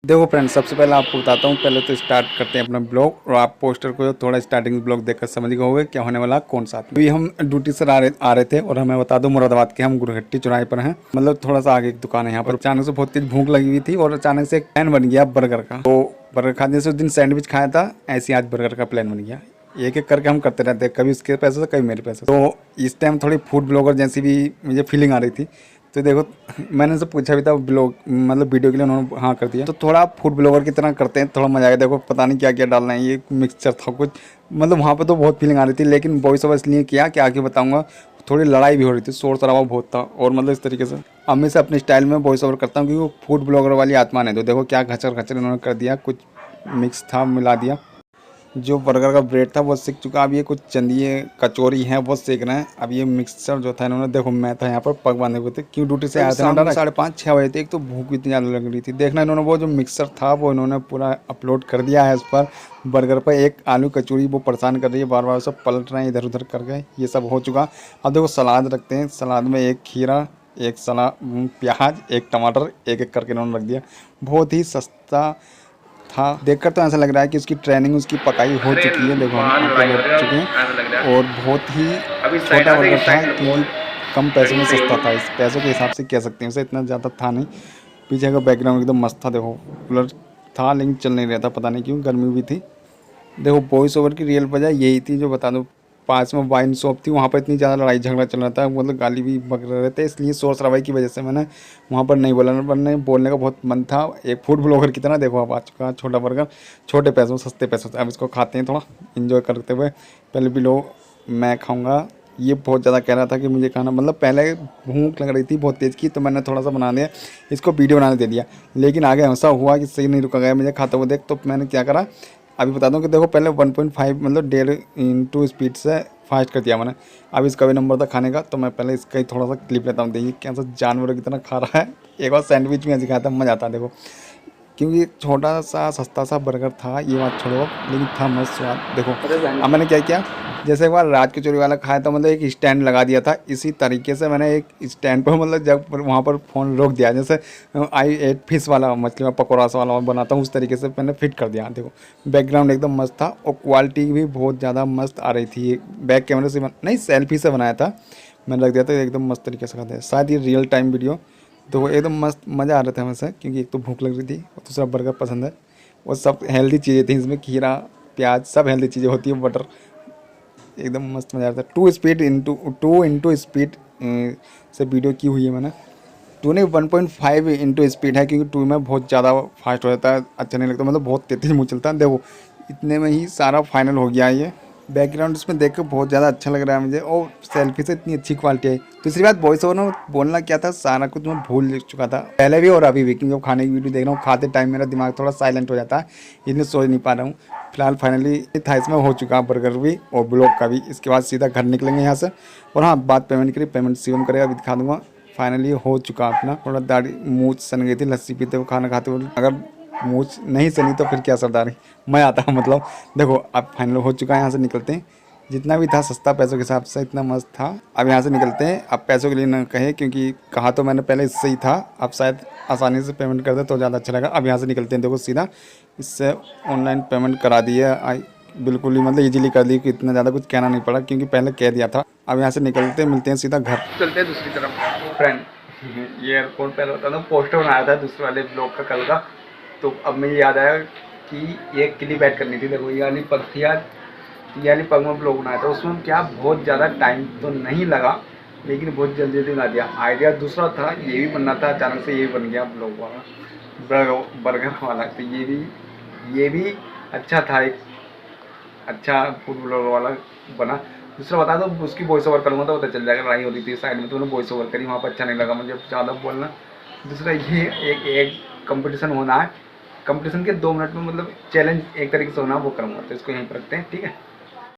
देखो फ्रेंड्स, सबसे पहले आपको बताता हूँ। पहले तो स्टार्ट करते हैं अपना ब्लॉग, और आप पोस्टर को थोड़ा स्टार्टिंग ब्लॉग देखकर समझ गए होंगे क्या होने वाला कौन सा। अभी हम ड्यूटी से आ रहे थे, और हमें बता दो मुरादाबाद के हम गुरहट्टी चौराहे पर हैं, मतलब थोड़ा सा आगे एक दुकान है यहाँ पर। अचानक से बहुत तेज भूख लगी हुई थी, और अचानक से एक प्लान बन गया बर्गर का। तो बर्गर खाने से उस दिन सैंडविच खाया था, ऐसे आज बर्गर का प्लान बन गया। एक एक करके हम करते रहते हैं, कभी उसके पैसे से कभी मेरे पैसे। तो इस टाइम थोड़ी फूड ब्लॉगर जैसी भी मुझे फीलिंग आ रही थी। तो देखो, मैंने उनसे पूछा भी था ब्लॉग मतलब वीडियो के लिए, उन्होंने हाँ कर दिया। तो थोड़ा फूड ब्लॉगर की तरह करते हैं, थोड़ा मजा आएगा। देखो पता नहीं क्या क्या डालना है, ये मिक्सचर था कुछ, मतलब वहाँ पे तो बहुत फीलिंग आ रही थी। लेकिन वॉइस ओवर इसलिए किया कि आगे बताऊँगा, थोड़ी लड़ाई भी हो रही थी, शोर शराबा बहुत था, और मतलब इस तरीके से अब मैं से अपने स्टाइल में वॉइस ओवर करता हूँ, क्योंकि वो फूड ब्लॉगर वाली आत्मा है। तो देखो क्या खचर खचर इन्होंने कर दिया, कुछ मिक्स था मिला दिया। जो बर्गर का ब्रेड था वो सिक चुका। अब ये कुछ चंदिए कचौरी हैं वो सेक रहे हैं। अब ये मिक्सचर जो था इन्होंने, देखो मैं था यहाँ पर पग बांधे हुए थे, क्यों ड्यूटी से आया था ना, 5:30-6 बजे थे। एक तो भूख भी इतनी ज़्यादा लग रही थी। देखना इन्होंने वो जो मिक्सर था वो इन्होंने पूरा अपलोड कर दिया है इस पर बर्गर पर। एक आलू कचौरी वो परेशान कर रही है, बार बार सब पलट रहे हैं इधर उधर कर गए। ये सब हो चुका। अब देखो सलाद रखते हैं। सलाद में एक खीरा, एक प्याज, एक टमाटर, एक एक करके इन्होंने रख दिया। बहुत ही सस्ता था। देखकर तो ऐसा लग रहा है कि उसकी ट्रेनिंग, उसकी पकाई हो चुकी है। देखो हम आगे बढ़ चुके हैं, और बहुत ही छोटा बर्गर था, क्योंकि कम पैसों में सस्ता था। इस पैसों के हिसाब से कह सकते हैं उसे, इतना ज़्यादा था नहीं। पीछे का बैकग्राउंड एकदम मस्त था। देखो कूलर था लेकिन चल नहीं रहा था, पता नहीं क्यों, गर्मी भी थी। देखो वॉइस ओवर की रियल वजह यही थी, जो बता दो। पास में वाइन शॉप थी, वहाँ पर इतनी ज़्यादा लड़ाई झगड़ा चल रहा था, मतलब गाली भी बक रहे थे, इसलिए शोर शराबाई की वजह से मैंने वहाँ पर नहीं बोला। वरना बोलने का बहुत मन था एक फूड ब्लॉगर की तरह। देखो अब आ चुका छोटा बर्गर, छोटे पैसों सस्ते पैसों से। अब इसको खाते हैं थोड़ा इन्जॉय करते हुए। पहले भी लो मैं खाऊँगा। ये बहुत ज़्यादा कह रहा था कि मुझे खाना, मतलब पहले भूख लग रही थी बहुत तेज़ की, तो मैंने थोड़ा सा बना दिया, इसको वीडियो बनाने दे दिया। लेकिन आगे ऐसा हुआ कि सही नहीं रुका गया मुझे खाते हुए देख। तो मैंने क्या करा, अभी बता दूं कि देखो पहले 1.5 मतलब 1.5 स्पीड से फास्ट कर दिया मैंने। अब इसका भी नंबर था खाने का, तो मैं पहले इसका ही थोड़ा सा क्लिप लेता हूँ। देखिए कैसा जानवरों की तरह खा रहा है। एक बार सैंडविच में ऐसे खाता मज़ा आता है देखो, क्योंकि छोटा सा सस्ता सा बर्गर था, ये बात छोड़ो, लेकिन था मस्त स्वाद। देखो अब मैंने क्या किया, जैसे एक बार राज कचौरी वाला खाया था, मतलब एक स्टैंड लगा दिया था। इसी तरीके से मैंने एक स्टैंड पर, मतलब जब वहाँ पर फ़ोन रोक दिया, जैसे आई एट फिश वाला मछली पकौड़ा वाला बनाता हूँ, उस तरीके से मैंने फिट कर दिया। देखो बैकग्राउंड एकदम मस्त था, और क्वालिटी भी बहुत ज़्यादा मस्त आ रही थी। बैक कैमरे से नहीं, सेल्फी से बनाया था मैंने, रख दिया था एकदम मस्त तरीके से खाते हैं। शायद ये रियल टाइम वीडियो। तो एकदम मस्त मज़ा आ रहा था हमें, क्योंकि एक तो भूख लग रही थी और दूसरा बर्गर पसंद है। और सब हेल्दी चीज़ें थी इसमें, खीरा प्याज सब हेल्दी चीज़ें होती है, बटर, एकदम मस्त मज़ा आ रहा था। 2 स्पीड से वीडियो की हुई है मैंने। 2 नहीं 1.5 इंटू स्पीड है, क्योंकि 2 में बहुत ज़्यादा फास्ट हो जाता है, अच्छा नहीं लगता, मतलब बहुत तेज़ मुँह चलता है। देखो इतने में ही सारा फाइनल हो गया है ये। बैकग्राउंड इसमें देख कर बहुत ज़्यादा अच्छा लग रहा है मुझे, और सेल्फी से इतनी अच्छी क्वालिटी है। दूसरी बात, वॉइस ओवर में बोलना क्या था सारा कुछ मैं भूल चुका था, पहले भी और अभी भी, क्योंकि खाने की वीडियो देख रहा हूँ, खाते टाइम मेरा दिमाग थोड़ा साइलेंट हो जाता है, इसलिए सोच नहीं पा रहा हूँ। फिलहाल फाइनली था इसमें हो चुका बर्गर भी और ब्लॉग का भी। इसके बाद सीधा घर निकलेंगे यहाँ से। और हाँ, बात पेमेंट करी, पेमेंट शिवम करेगा, अभी दिखा दूँगा। फाइनली हो चुका अपना। थोड़ा दाढ़ी मूछ सन गई थी लस्सी पीते हुए खाना खाते हुए, अगर मूछ नहीं सनी तो फिर क्या सरदारी, मैं आता है मतलब। देखो अब फाइनल हो चुका है, यहाँ से निकलते हैं। जितना भी था सस्ता पैसों के हिसाब से, इतना मस्त था। अब यहाँ से निकलते हैं। अब पैसों के लिए ना कहे, क्योंकि कहा तो मैंने पहले इससे ही था, अब शायद आसानी से पेमेंट कर दे तो ज़्यादा अच्छा लगा। अब यहाँ से निकलते हैं। देखो सीधा इससे ऑनलाइन पेमेंट करा दी है, आई बिल्कुल ही मतलब इजीली कर दी, कि इतना ज़्यादा कुछ कहना नहीं पड़ा, क्योंकि पहले कह दिया था। अब यहाँ से निकलते हैं, मिलते हैं सीधा घर। चलते हैं दूसरी तरफ फ्रेंड। ये एयरपोर्ट पहले होता था, पोस्टर बनाया था दूसरे वाले ब्लॉग का कल का, तो अब मुझे याद आया कि एक क्लिप ऐड करनी थी। देखो ये वाली पत्तियाँ, यानी पग में ब्लॉग बनाया था, उसमें क्या बहुत ज़्यादा टाइम तो नहीं लगा, लेकिन बहुत जल्दी जल्दी बना दिया। आइडिया दूसरा था, ये भी बनना था, अचानक से ये बन गया ब्लॉग वाला, बर्गर वाला। तो ये भी अच्छा था, एक अच्छा फूड ब्लॉग वाला बना। दूसरा बता दो, उसकी वॉइस ओवर करूँगा तो पता चल जाएगा। लड़ाई हो रही थी साइड में, तो उन्होंने वॉइस ओवर करी, वहाँ पर अच्छा नहीं लगा मुझे ज़्यादा बोलना। दूसरा ये एक कंपटीशन होना है, कंपटीशन के 2 मिनट में मतलब चैलेंज एक तरीके से होना, वो करूँगा। तो इसको यहीं पर रखते हैं, ठीक है।